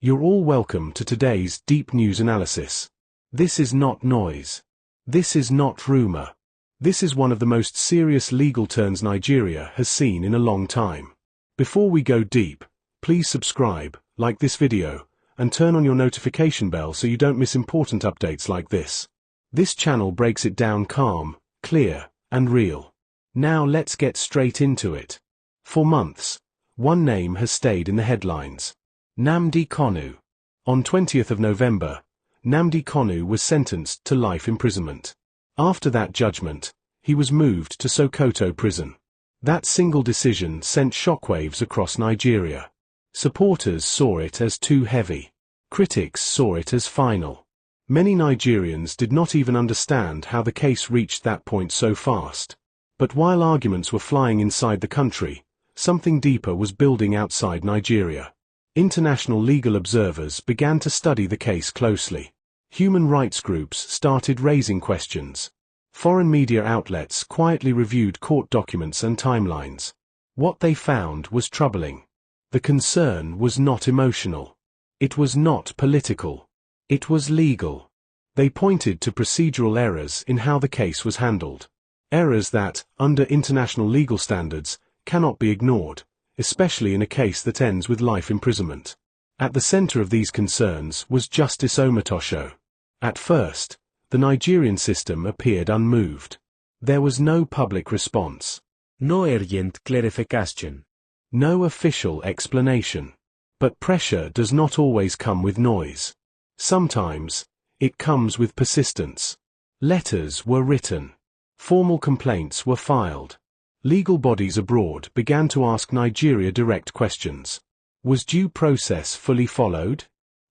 You're all welcome to today's deep news analysis. This is not noise. This is not rumor. This is one of the most serious legal turns Nigeria has seen in a long time. Before we go deep, please subscribe, like this video, and turn on your notification bell so you don't miss important updates like this. This channel breaks it down calm, clear, and real. Now let's get straight into it. For months, one name has stayed in the headlines. Nnamdi Kanu. On 20th of November, Nnamdi Kanu was sentenced to life imprisonment. After that judgment, he was moved to Sokoto prison. That single decision sent shockwaves across Nigeria. Supporters saw it as too heavy. Critics saw it as final. Many Nigerians did not even understand how the case reached that point so fast. But while arguments were flying inside the country, something deeper was building outside Nigeria. International legal observers began to study the case closely. Human rights groups started raising questions. Foreign media outlets quietly reviewed court documents and timelines. What they found was troubling. The concern was not emotional. It was not political. It was legal. They pointed to procedural errors in how the case was handled. Errors that, under international legal standards, cannot be ignored, especially in a case that ends with life imprisonment. At the center of these concerns was Justice Omotosho. At first, the Nigerian system appeared unmoved. There was no public response. No urgent clarification. No official explanation. But pressure does not always come with noise. Sometimes, it comes with persistence. Letters were written. Formal complaints were filed. Legal bodies abroad began to ask Nigeria direct questions. Was due process fully followed?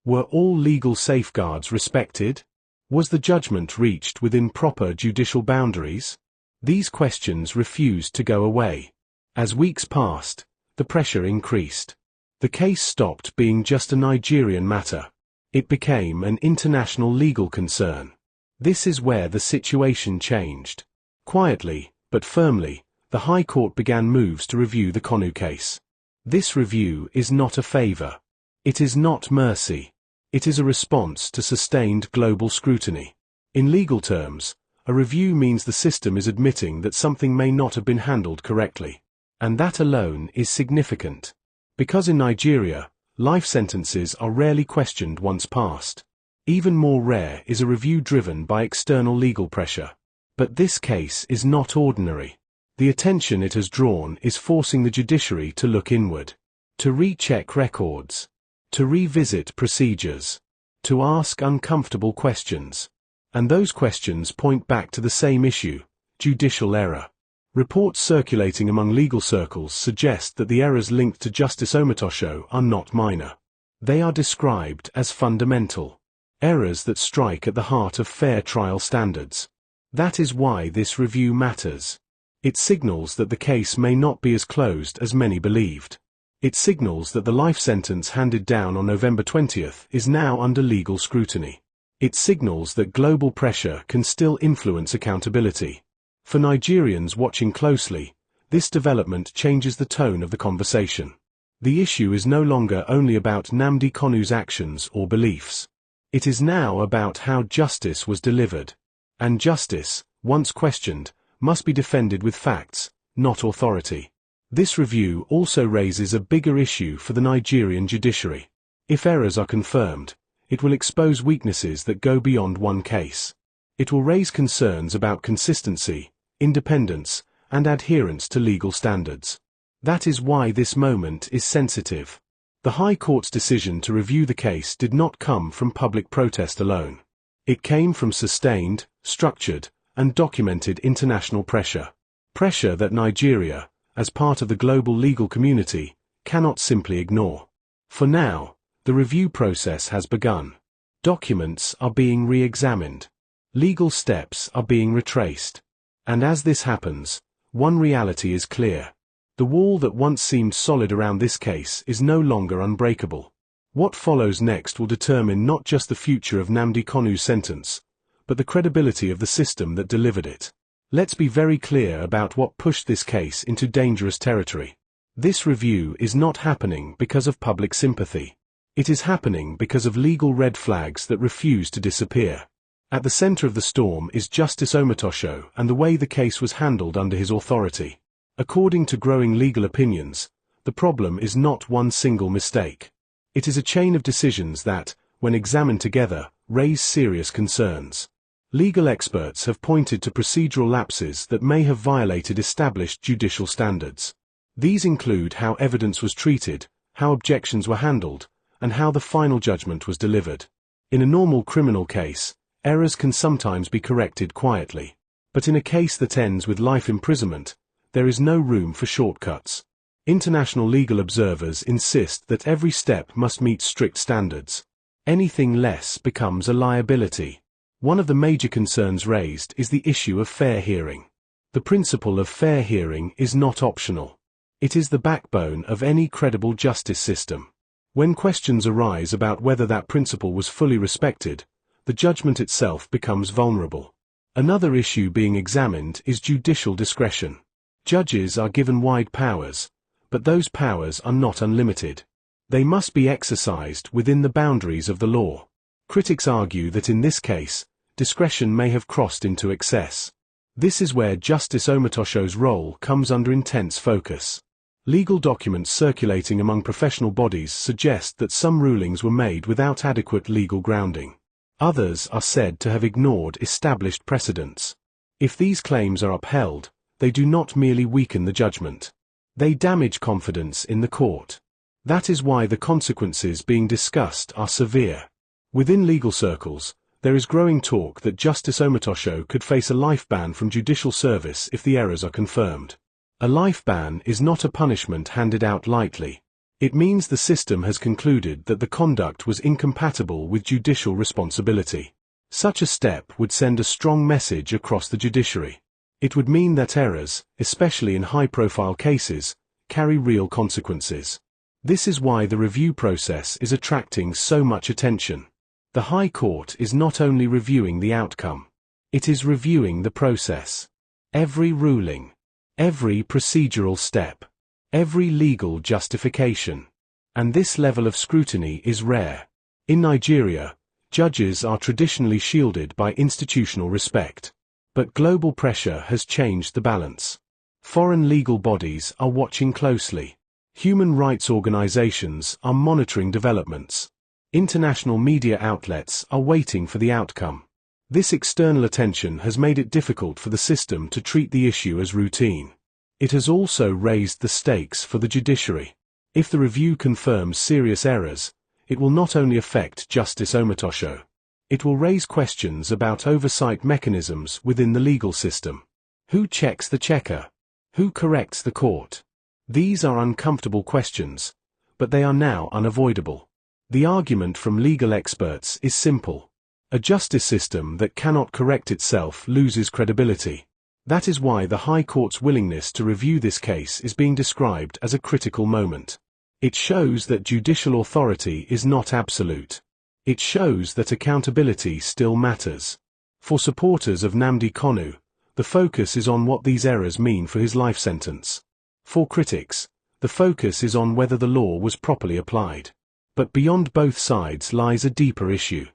Were all legal safeguards respected? Was the judgment reached within proper judicial boundaries? These questions refused to go away. As weeks passed, the pressure increased. The case stopped being just a Nigerian matter. It became an international legal concern. This is where the situation changed. Quietly, but firmly, the High Court began moves to review the Kanu case. This review is not a favor. It is not mercy. It is a response to sustained global scrutiny. In legal terms, a review means the system is admitting that something may not have been handled correctly. And that alone is significant. Because in Nigeria, life sentences are rarely questioned once passed. Even more rare is a review driven by external legal pressure. But this case is not ordinary. The attention it has drawn is forcing the judiciary to look inward, to recheck records, to revisit procedures, to ask uncomfortable questions. And those questions point back to the same issue, judicial error. Reports circulating among legal circles suggest that the errors linked to Justice Omotosho are not minor. They are described as fundamental. Errors that strike at the heart of fair trial standards. That is why this review matters. It signals that the case may not be as closed as many believed. It signals that the life sentence handed down on November 20th is now under legal scrutiny. It signals that global pressure can still influence accountability. For Nigerians watching closely, this development changes the tone of the conversation. The issue is no longer only about Nnamdi Kanu's actions or beliefs. It is now about how justice was delivered. And justice, once questioned, must be defended with facts, not authority. This review also raises a bigger issue for the Nigerian judiciary. If errors are confirmed, it will expose weaknesses that go beyond one case. It will raise concerns about consistency, independence, and adherence to legal standards. That is why this moment is sensitive. The High Court's decision to review the case did not come from public protest alone. It came from sustained, structured, and documented international pressure. Pressure that Nigeria, as part of the global legal community, cannot simply ignore. For now, the review process has begun. Documents are being re-examined. Legal steps are being retraced. And as this happens, one reality is clear. The wall that once seemed solid around this case is no longer unbreakable. What follows next will determine not just the future of Nnamdi Kanu's sentence, but the credibility of the system that delivered it. Let's be very clear about what pushed this case into dangerous territory. This review is not happening because of public sympathy. It is happening because of legal red flags that refuse to disappear. At the center of the storm is Justice Omotosho and the way the case was handled under his authority. According to growing legal opinions, the problem is not one single mistake. It is a chain of decisions that, when examined together, raise serious concerns. Legal experts have pointed to procedural lapses that may have violated established judicial standards. These include how evidence was treated, how objections were handled, and how the final judgment was delivered. In a normal criminal case, errors can sometimes be corrected quietly. But in a case that ends with life imprisonment, there is no room for shortcuts. International legal observers insist that every step must meet strict standards. Anything less becomes a liability. One of the major concerns raised is the issue of fair hearing. The principle of fair hearing is not optional. It is the backbone of any credible justice system. When questions arise about whether that principle was fully respected, the judgment itself becomes vulnerable. Another issue being examined is judicial discretion. Judges are given wide powers, but those powers are not unlimited. They must be exercised within the boundaries of the law. Critics argue that in this case, discretion may have crossed into excess. This is where Justice Omotosho's role comes under intense focus. Legal documents circulating among professional bodies suggest that some rulings were made without adequate legal grounding. Others are said to have ignored established precedents. If these claims are upheld, they do not merely weaken the judgment. They damage confidence in the court. That is why the consequences being discussed are severe. Within legal circles, there is growing talk that Justice Omotosho could face a life ban from judicial service if the errors are confirmed. A life ban is not a punishment handed out lightly. It means the system has concluded that the conduct was incompatible with judicial responsibility. Such a step would send a strong message across the judiciary. It would mean that errors, especially in high-profile cases, carry real consequences. This is why the review process is attracting so much attention. The High Court is not only reviewing the outcome, it is reviewing the process. Every ruling, every procedural step, every legal justification. And this level of scrutiny is rare. In Nigeria, judges are traditionally shielded by institutional respect. But global pressure has changed the balance. Foreign legal bodies are watching closely. Human rights organizations are monitoring developments. International media outlets are waiting for the outcome. This external attention has made it difficult for the system to treat the issue as routine. It has also raised the stakes for the judiciary. If the review confirms serious errors, it will not only affect Justice Omotosho. It will raise questions about oversight mechanisms within the legal system. Who checks the checker? Who corrects the court? These are uncomfortable questions, but they are now unavoidable. The argument from legal experts is simple. A justice system that cannot correct itself loses credibility. That is why the High Court's willingness to review this case is being described as a critical moment. It shows that judicial authority is not absolute. It shows that accountability still matters. For supporters of Nnamdi Kanu, the focus is on what these errors mean for his life sentence. For critics, the focus is on whether the law was properly applied. But beyond both sides lies a deeper issue.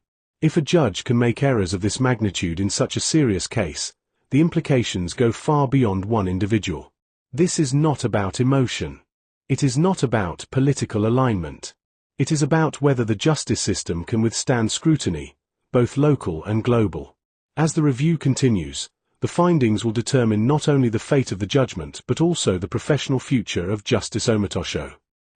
If a judge can make errors of this magnitude in such a serious case, the implications go far beyond one individual. This is not about emotion. It is not about political alignment. It is about whether the justice system can withstand scrutiny, both local and global. As the review continues, the findings will determine not only the fate of the judgment but also the professional future of Justice Omotosho.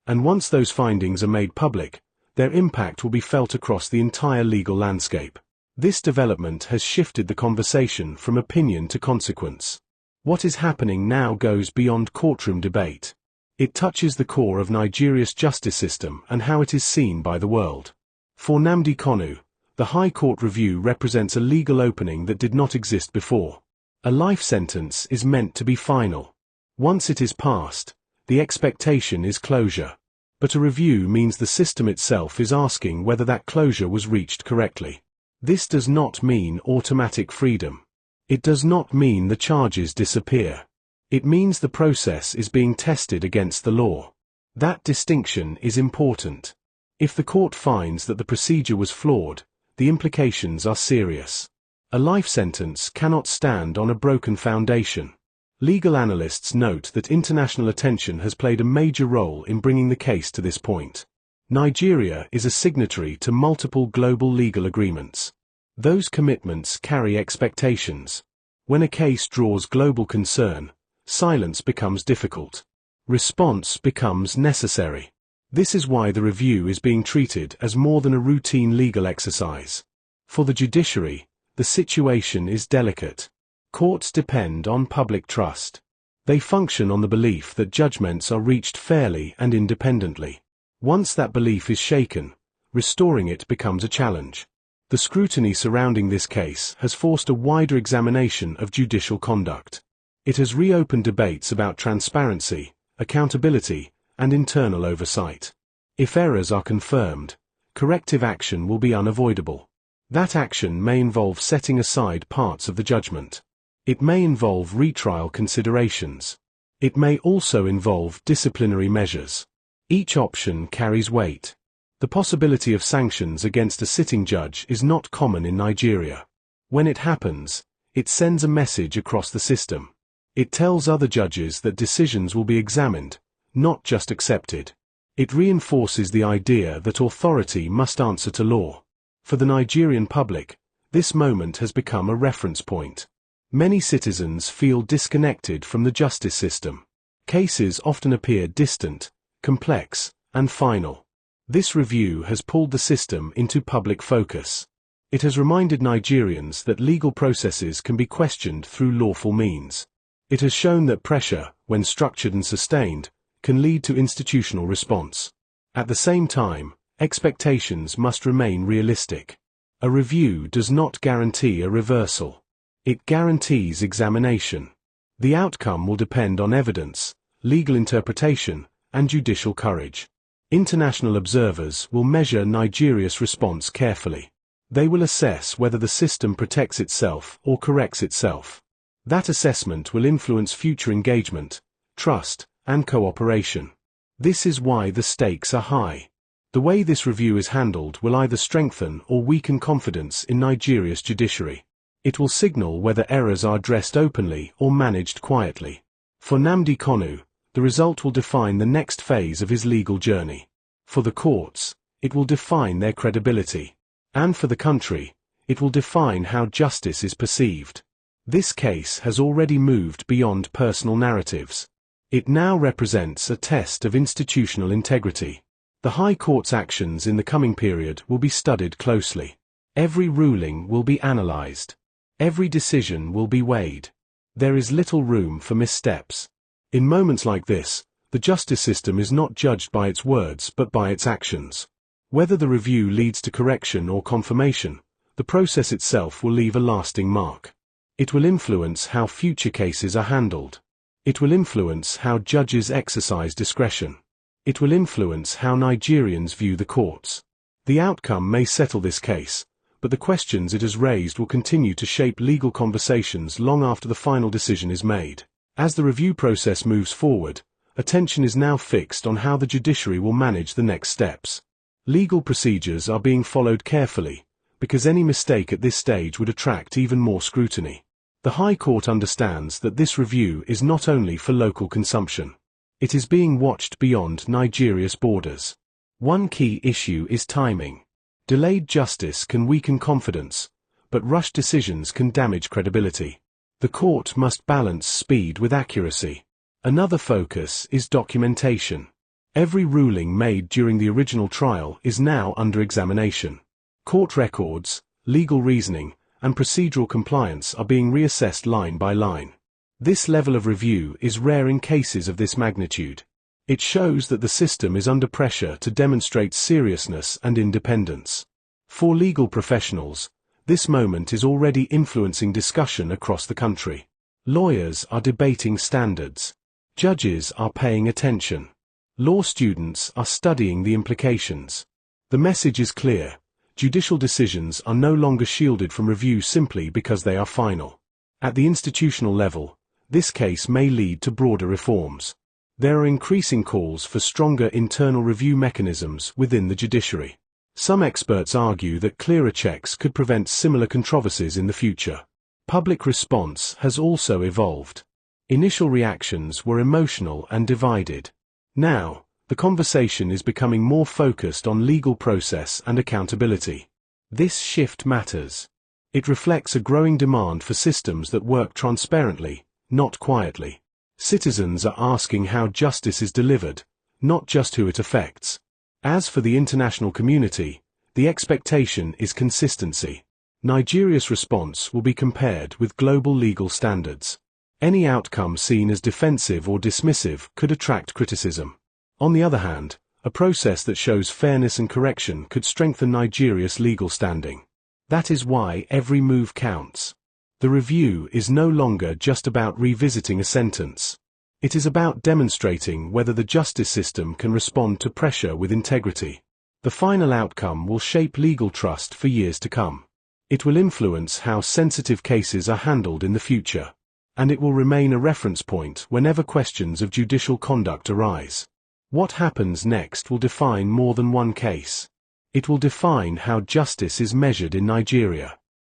And once those findings are made public, their impact will be felt across the entire legal landscape. This development has shifted the conversation from opinion to consequence. What is happening now goes beyond courtroom debate. It touches the core of Nigeria's justice system and how it is seen by the world. For Nnamdi Kanu, the High Court review represents a legal opening that did not exist before. A life sentence is meant to be final. Once it is passed, the expectation is closure. But a review means the system itself is asking whether that closure was reached correctly. This does not mean automatic freedom. It does not mean the charges disappear. It means the process is being tested against the law. That distinction is important. If the court finds that the procedure was flawed, the implications are serious. A life sentence cannot stand on a broken foundation. Legal analysts note that international attention has played a major role in bringing the case to this point. Nigeria is a signatory to multiple global legal agreements. Those commitments carry expectations. When a case draws global concern, silence becomes difficult. Response becomes necessary. This is why the review is being treated as more than a routine legal exercise. For the judiciary, the situation is delicate. Courts depend on public trust. They function on the belief that judgments are reached fairly and independently. Once that belief is shaken, restoring it becomes a challenge. The scrutiny surrounding this case has forced a wider examination of judicial conduct. It has reopened debates about transparency, accountability, and internal oversight. If errors are confirmed, corrective action will be unavoidable. That action may involve setting aside parts of the judgment. It may involve retrial considerations. It may also involve disciplinary measures. Each option carries weight. The possibility of sanctions against a sitting judge is not common in Nigeria. When it happens, it sends a message across the system. It tells other judges that decisions will be examined, not just accepted. It reinforces the idea that authority must answer to law. For the Nigerian public, this moment has become a reference point. Many citizens feel disconnected from the justice system. Cases often appear distant, complex, and final. This review has pulled the system into public focus. It has reminded Nigerians that legal processes can be questioned through lawful means. It has shown that pressure, when structured and sustained, can lead to institutional response. At the same time, expectations must remain realistic. A review does not guarantee a reversal. It guarantees examination. The outcome will depend on evidence, legal interpretation, and judicial courage. International observers will measure Nigeria's response carefully. They will assess whether the system protects itself or corrects itself. That assessment will influence future engagement, trust, and cooperation. This is why the stakes are high. The way this review is handled will either strengthen or weaken confidence in Nigeria's judiciary. It will signal whether errors are addressed openly or managed quietly. For Nnamdi Kanu, the result will define the next phase of his legal journey. For the courts, it will define their credibility. And for the country, it will define how justice is perceived. This case has already moved beyond personal narratives. It now represents a test of institutional integrity. The High Court's actions in the coming period will be studied closely. Every ruling will be analyzed. Every decision will be weighed. There is little room for missteps. In moments like this, the justice system is not judged by its words but by its actions. Whether the review leads to correction or confirmation, the process itself will leave a lasting mark. It will influence how future cases are handled. It will influence how judges exercise discretion. It will influence how Nigerians view the courts. The outcome may settle this case, but the questions it has raised will continue to shape legal conversations long after the final decision is made. As the review process moves forward, attention is now fixed on how the judiciary will manage the next steps. Legal procedures are being followed carefully, because any mistake at this stage would attract even more scrutiny. The High Court understands that this review is not only for local consumption. It is being watched beyond Nigeria's borders. One key issue is timing. Delayed justice can weaken confidence, but rushed decisions can damage credibility. The court must balance speed with accuracy. Another focus is documentation. Every ruling made during the original trial is now under examination. Court records, legal reasoning, and procedural compliance are being reassessed line by line. This level of review is rare in cases of this magnitude. It shows that the system is under pressure to demonstrate seriousness and independence. For legal professionals, this moment is already influencing discussion across the country. Lawyers are debating standards. Judges are paying attention. Law students are studying the implications. The message is clear. Judicial decisions are no longer shielded from review simply because they are final. At the institutional level, this case may lead to broader reforms. There are increasing calls for stronger internal review mechanisms within the judiciary. Some experts argue that clearer checks could prevent similar controversies in the future. Public response has also evolved. Initial reactions were emotional and divided. Now, the conversation is becoming more focused on legal process and accountability. This shift matters. It reflects a growing demand for systems that work transparently, not quietly. Citizens are asking how justice is delivered, not just who it affects. As for the international community, the expectation is consistency. Nigeria's response will be compared with global legal standards. Any outcome seen as defensive or dismissive could attract criticism. On the other hand, a process that shows fairness and correction could strengthen Nigeria's legal standing. That is why every move counts. The review is no longer just about revisiting a sentence. It is about demonstrating whether the justice system can respond to pressure with integrity. The final outcome will shape legal trust for years to come. It will influence how sensitive cases are handled in the future. And it will remain a reference point whenever questions of judicial conduct arise. What happens next will define more than one case. It will define how justice is measured in Nigeria.